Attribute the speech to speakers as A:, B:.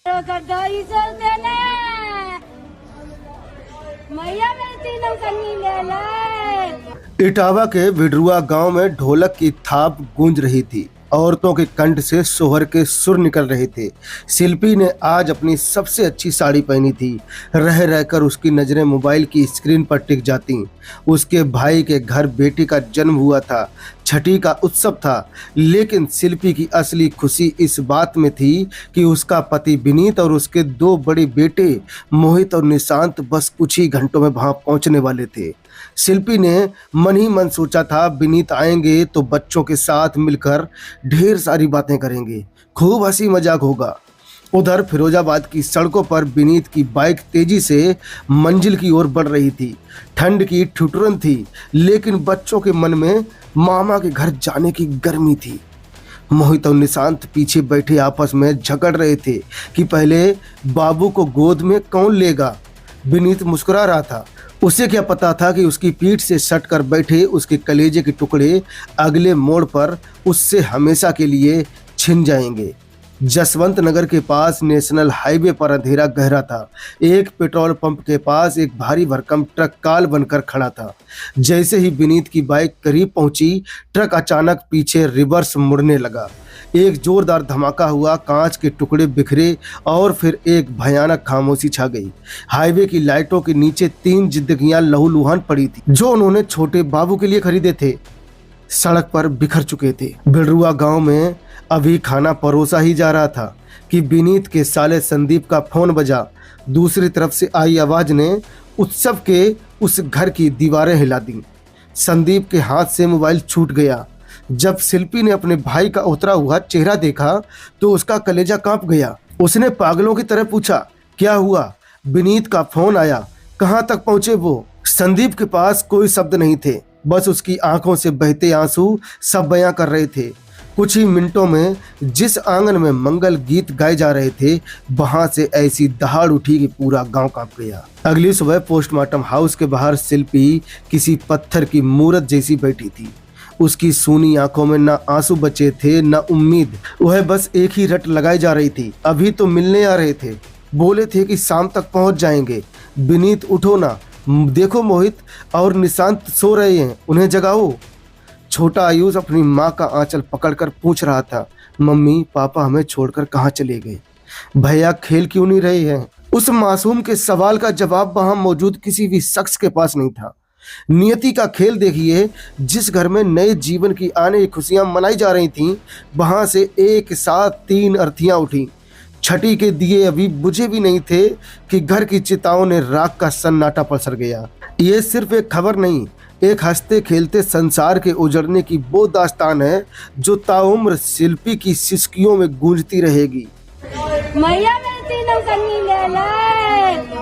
A: गद्दारी चलते ने मैया मेरी तीनों कन्नी ले ले।
B: इटावा के विडरुआ गांव में ढोलक की थाप गूंज रही थी। औरतों के कंठ से सोहर के सुर निकल रहे थे। शिल्पी ने आज अपनी सबसे अच्छी साड़ी पहनी थी। रह रहकर उसकी नजरें मोबाइल की स्क्रीन पर टिक जाती। उसके भाई के घर बेटी का जन्म हुआ था, छठी का उत्सव था, लेकिन शिल्पी की असली खुशी इस बात में थी कि उसका पति विनीत और उसके दो बड़े बेटे मोहित और निशांत बस कुछ ही घंटों में वहां पहुंचने वाले थे। शिल्पी ने मन ही मन सोचा था विनीत आएंगे तो बच्चों के साथ मिलकर ढेर सारी बातें करेंगे, खूब हंसी मजाक होगा। उधर फिरोजाबाद की सड़कों पर विनीत की बाइक तेजी से मंजिल की ओर बढ़ रही थी। ठंड की ठिठुरन थी, लेकिन बच्चों के मन में मामा के घर जाने की गर्मी थी। मोहित और निशांत पीछे बैठे आपस में झगड़ रहे थे कि पहले बाबू को गोद में कौन लेगा। विनीत मुस्कुरा रहा था। उसे क्या पता था कि उसकी पीठ से सट कर बैठे उसके कलेजे के टुकड़े अगले मोड़ पर उससे हमेशा के लिए छिन जाएंगे। जसवंत नगर के पास नेशनल हाईवे पर अंधेरा गहरा था। एक पेट्रोल पंप के पास एक भारी भरकम ट्रक काल बनकर खड़ा था। जैसे ही विनीत की बाइक करीब पहुंची, ट्रक अचानक पीछे रिवर्स मुड़ने लगा। एक जोरदार धमाका हुआ, कांच के टुकड़े बिखरे और फिर एक भयानक खामोशी छा गई। हाईवे की लाइटों के नीचे 3 जिंदगियां लहूलुहान पड़ी थी, जो उन्होंने छोटे बाबू के लिए खरीदे थे, सड़क पर बिखर चुके थे। बिडरुआ गांव में अभी खाना परोसा ही जा रहा था कि विनीत के साले संदीप का फोन बजा। दूसरी तरफ से आई आवाज ने उत्सव के उस घर की दीवारें हिला दी। संदीप के हाथ से मोबाइल छूट गया। जब शिल्पी ने अपने भाई का उतरा हुआ चेहरा देखा तो उसका कलेजा कांप गया। उसने पागलों की तरह पूछा, क्या हुआ? विनीत का फोन आया, कहाँ तक पहुंचे वो? संदीप के पास कोई शब्द नहीं थे, बस उसकी आंखों से बहते आंसू सब बयां कर रहे थे। कुछ ही मिनटों में जिस आंगन में मंगल गीत गाए जा रहे थे, वहां से ऐसी दहाड़ उठी कि पूरा गांव कांप गया। अगली सुबह पोस्टमार्टम हाउस के बाहर शिल्पी किसी पत्थर की मूरत जैसी बैठी थी। उसकी सूनी आंखों में न आंसू बचे थे न उम्मीद। वह बस एक ही रट लगाई जा रही थी। अभी तो मिलने आ रहे थे, बोले थे कि शाम तक पहुंच जाएंगे। विनीत उठो ना, देखो मोहित और निशांत सो रहे हैं, उन्हें जगाओ। छोटा आयुष अपनी माँ का आंचल पकड़कर पूछ रहा था, मम्मी पापा हमें छोड़कर कहाँ चले गए? भैया खेल क्यों नहीं रहे हैं? उस मासूम के सवाल का जवाब वहां मौजूद किसी भी शख्स के पास नहीं था। नियति का खेल देखिए, जिस घर में नए जीवन की आने की खुशियां मनाई जा रही थीं, वहां से एक साथ 3 अर्थियां उठी। छठी के दिए अभी बुझे भी नहीं थे कि घर की चिताओं ने राख का सन्नाटा पसर गया। ये सिर्फ एक खबर नहीं, एक हंसते खेलते संसार के उजड़ने की वो दास्तान है जो ताउम्र शिल्पी की सिसकियों में गूंजती रहेगी।
A: मैया मेरी तीनों कन्नी ले ले।